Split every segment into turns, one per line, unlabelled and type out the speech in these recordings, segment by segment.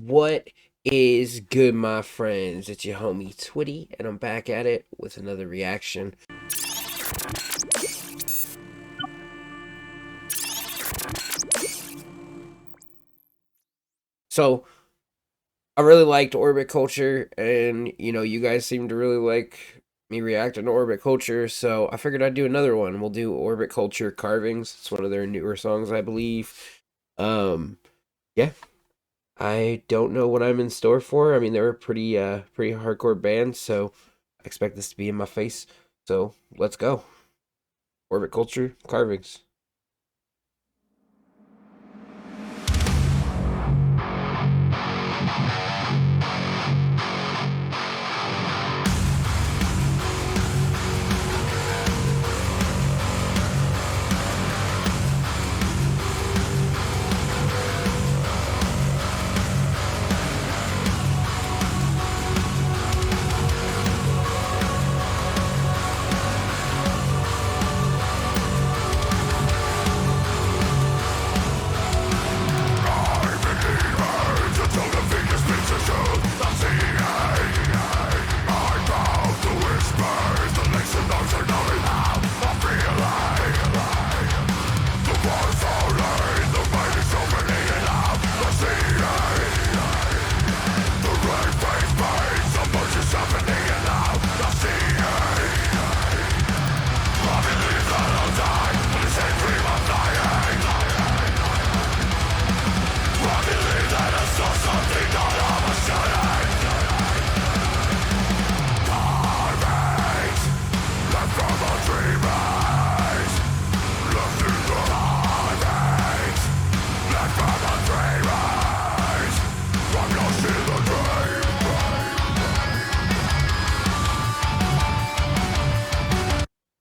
What is good, my friends? It's your homie Twitty, and I'm back at it with another reaction. So, I really liked Orbit Culture, and you guys seem to really like me reacting to Orbit Culture, so I figured I'd do another one. We'll do Orbit Culture Carvings. It's one of their newer songs, I believe. Um, yeah, I don't know what I'm in store for. I mean, they're a pretty hardcore band, so I expect this to be in my face. So, let's go. Orbit Culture Carvings.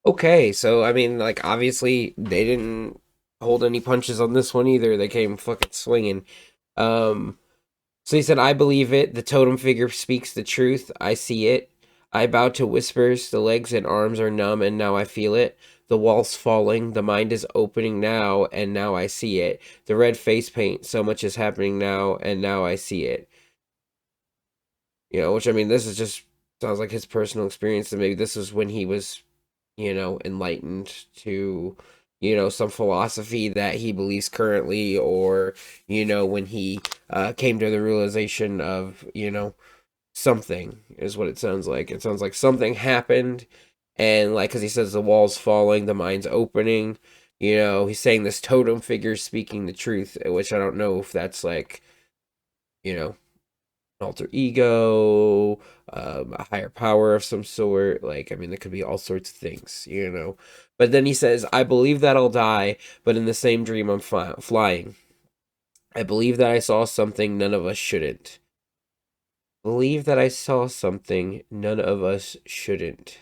Okay, so I mean, like obviously they didn't hold any punches on this one either. They came fucking swinging. Um, so he said, "I believe it. The totem figure speaks the truth. I see it. I bow to whispers. The legs and arms are numb, and now I feel it. The wall's falling. The mind is opening now, and now I see it. The red face paint. So much is happening now, and now I see it." Which I mean, this is just sounds like his personal experience, and maybe this was when he was enlightened to, some philosophy that he believes currently, or, when he came to the realization of, something is what it sounds like. It sounds like something happened, and like, because he says the wall's falling, the mind's opening, he's saying this totem figure speaking the truth, which I don't know if that's like, you know, alter ego, a higher power of some sort. Like, I mean, there could be all sorts of things. But then he says, I believe that I'll die, but in the same dream, I'm flying. I believe that I saw something none of us shouldn't. Believe that I saw something none of us shouldn't.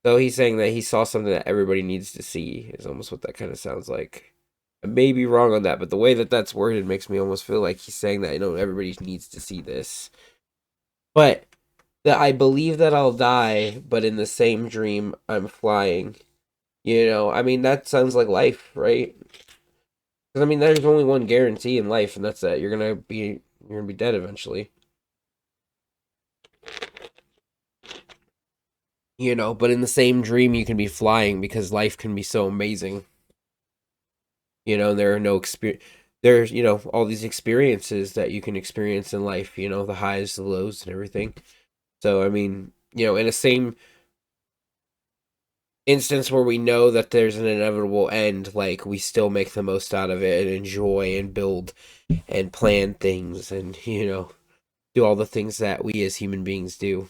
So he's saying that he saw something that everybody needs to see, is almost what that kind of sounds like. I may be wrong on that, but the way that that's worded makes me almost feel like he's saying that, everybody needs to see this. But that I believe that I'll die, but in the same dream I'm flying. I mean that sounds like life, right? Because I mean there's only one guarantee in life, and that's that you're gonna be dead eventually. But in the same dream you can be flying because life can be so amazing. And there are no experience. There's all these experiences that you can experience in life. The highs, the lows, and everything. So I mean, in the same instance where we know that there's an inevitable end, like we still make the most out of it and enjoy and build and plan things and do all the things that we as human beings do.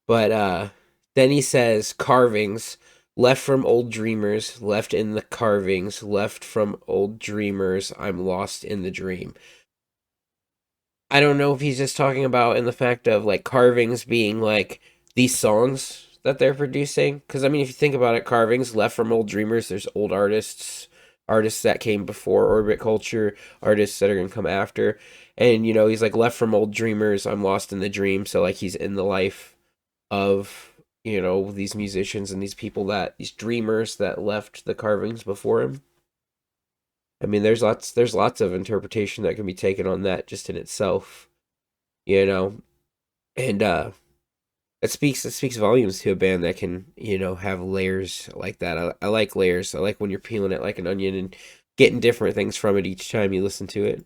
But then he says carvings left from old dreamers, left in the carvings, left from old dreamers, I'm lost in the dream. I don't know if he's just talking about in the fact of like carvings being like these songs that they're producing. Because I mean, if you think about it, carvings left from old dreamers. There's old artists, artists that came before Orbit Culture, artists that are gonna come after, and he's like left from old dreamers. I'm lost in the dream. So like he's in the life of these musicians and these people, that these dreamers that left the carvings before him. I mean, there's lots of interpretation that can be taken on that just in itself, you know. And it speaks volumes to a band that can, have layers like that. I like layers. I like when you're peeling it like an onion and getting different things from it each time you listen to it.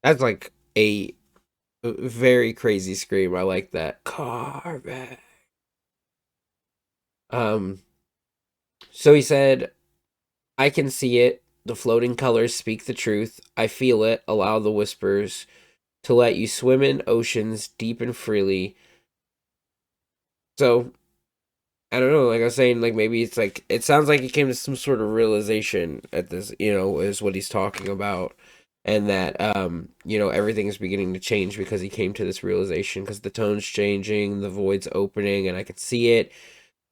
That's like a very crazy scream. I like that. Carve. Um, so he said, I can see it. The floating colors speak the truth. I feel it. Allow the whispers to let you swim in oceans deep and freely. So, I don't know. Like I was saying, like maybe it's like, it sounds like he came to some sort of realization at this, is what he's talking about. And that, everything is beginning to change because he came to this realization because the tone's changing, the void's opening, and I could see it.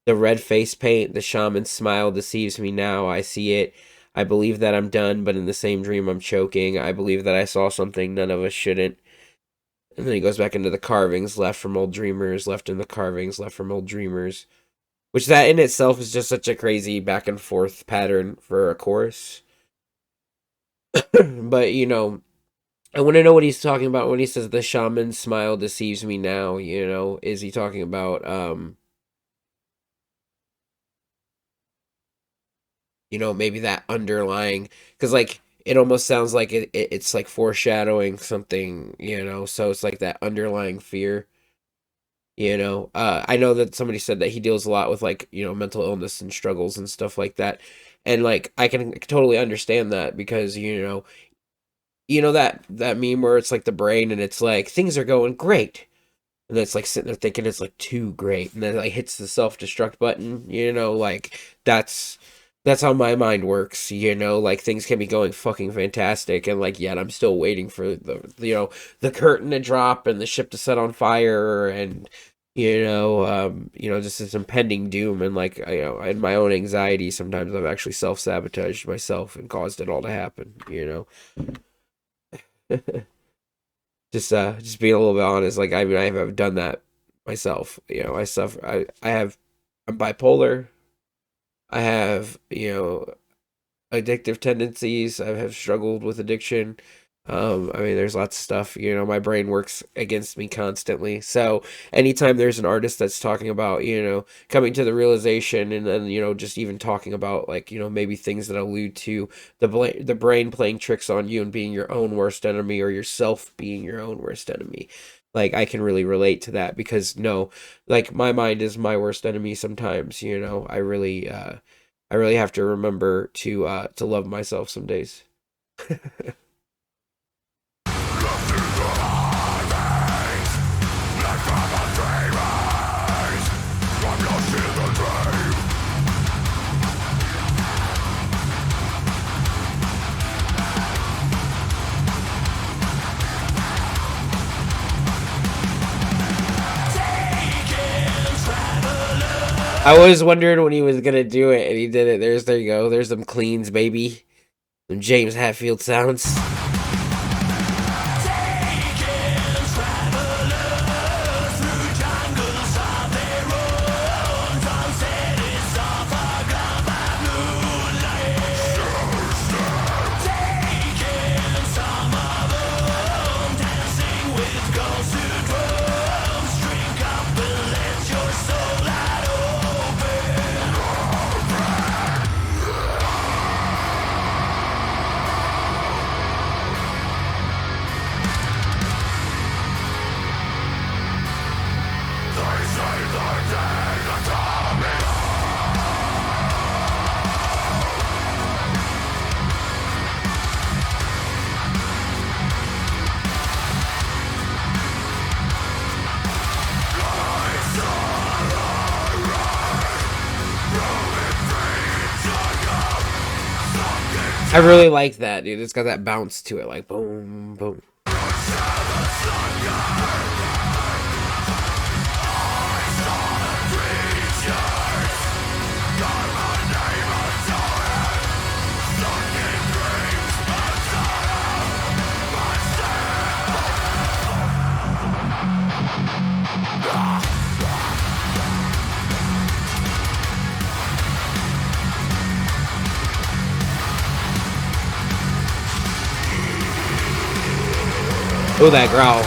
The red face paint, the shaman's smile deceives me now. I see it. I believe that I'm done, but in the same dream I'm choking. I believe that I saw something none of us shouldn't. And then he goes back into the carvings, left from old dreamers, left in the carvings, left from old dreamers. Which that in itself is just such a crazy back and forth pattern for a chorus. But, I want to know what he's talking about when he says the shaman's smile deceives me now, Is he talking about, maybe that underlying, because like it almost sounds like it's like foreshadowing something, so it's like that underlying fear, I know that somebody said that he deals a lot with like, mental illness and struggles and stuff like that, and like I can totally understand that because that meme where it's like the brain and it's like things are going great, and then it's like sitting there thinking it's like too great, and then it like hits the self-destruct button, like that's how my mind works, like things can be going fucking fantastic and like yet I'm still waiting for the curtain to drop and the ship to set on fire and just this impending doom, and like in my own anxiety sometimes I've actually self-sabotaged myself and caused it all to happen. Just being a little bit honest, like I mean I have done that myself. I suffer. I'm bipolar. I have addictive tendencies. I have struggled with addiction. I mean, there's lots of stuff. My brain works against me constantly. So anytime there's an artist that's talking about coming to the realization, and then just even talking about like maybe things that allude to the brain playing tricks on you and being your own worst enemy, or yourself being your own worst enemy. Like I can really relate to that because no, like my mind is my worst enemy sometimes. I really have to remember to love myself some days. I was wondering when he was gonna do it, and he did it. There you go. There's them cleans, baby. Some James Hetfield sounds. I really like that, dude. It's got that bounce to it, like boom, boom. Oh, that growl.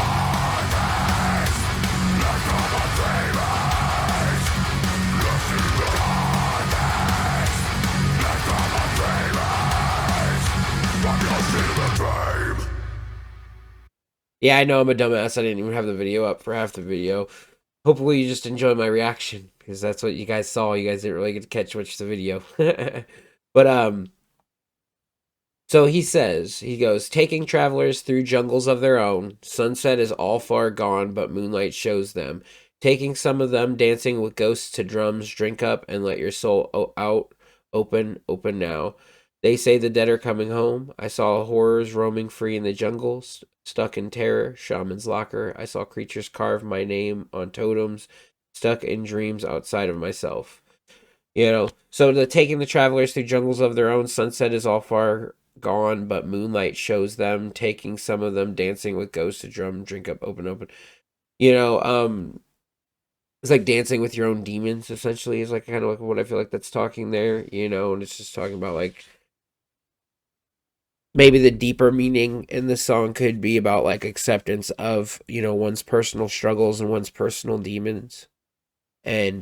Yeah, I know I'm a dumbass. I didn't even have the video up for half the video. Hopefully you just enjoy my reaction, because that's what you guys saw. You guys didn't really get to catch much of the video. But so he goes, taking travelers through jungles of their own. Sunset is all far gone, but moonlight shows them. Taking some of them, dancing with ghosts to drums. Drink up and let your soul out. Open now. They say the dead are coming home. I saw horrors roaming free in the jungles, stuck in terror. Shaman's locker. I saw creatures carve my name on totems, stuck in dreams outside of myself. So taking the travelers through jungles of their own. Sunset is all far gone, but moonlight shows them. Taking some of them, dancing with ghosts to drum. Drink up, open. You know, it's like dancing with your own demons. Essentially, is like kind of like what I feel like that's talking there. And it's just talking about like maybe the deeper meaning in the song could be about like acceptance of one's personal struggles and one's personal demons, and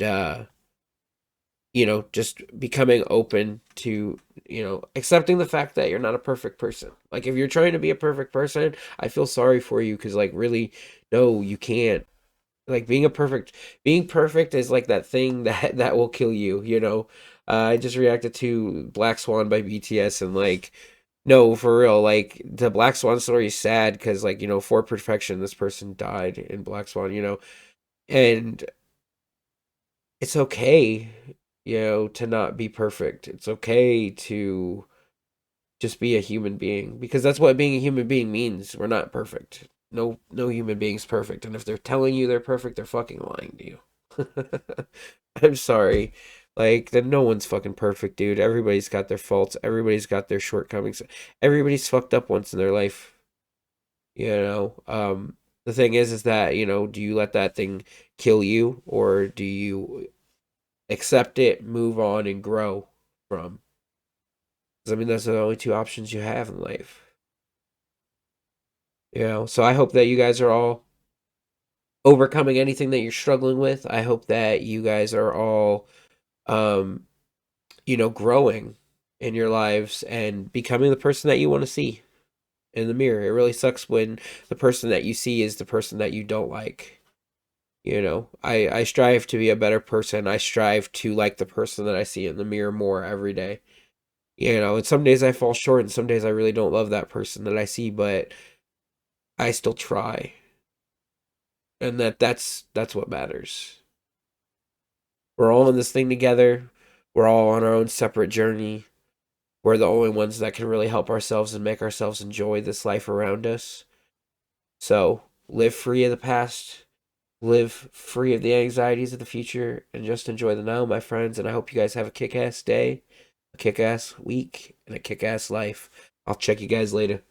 just becoming open to, accepting the fact that you're not a perfect person. Like, if you're trying to be a perfect person, I feel sorry for you, because, like, really, no, you can't. Like, being perfect is like that thing that will kill you. I just reacted to Black Swan by BTS, and, like, no, for real, like, the Black Swan story is sad, because, like, for perfection, this person died in Black Swan. And it's okay, to not be perfect. It's okay to just be a human being, because that's what being a human being means. We're not perfect. No human being's perfect. And if they're telling you they're perfect, they're fucking lying to you. I'm sorry. Like, then no one's fucking perfect, dude. Everybody's got their faults. Everybody's got their shortcomings. Everybody's fucked up once in their life. The thing is that, do you let that thing kill you, or do you accept it, move on, and grow from? Because, I mean, those are the only two options you have in life. So I hope that you guys are all overcoming anything that you're struggling with. I hope that you guys are all, um, growing in your lives and becoming the person that you want to see in the mirror. It really sucks when the person that you see is the person that you don't like. I strive to be a better person. I strive to like the person that I see in the mirror more every day. And some days I fall short, and some days I really don't love that person that I see, but I still try. And that's what matters. We're all in this thing together. We're all on our own separate journey. We're the only ones that can really help ourselves and make ourselves enjoy this life around us. So, live free of the past, live free of the anxieties of the future, and just enjoy the now, my friends. And I hope you guys have a kick-ass day, a kick-ass week, and a kick-ass life. I'll check you guys later.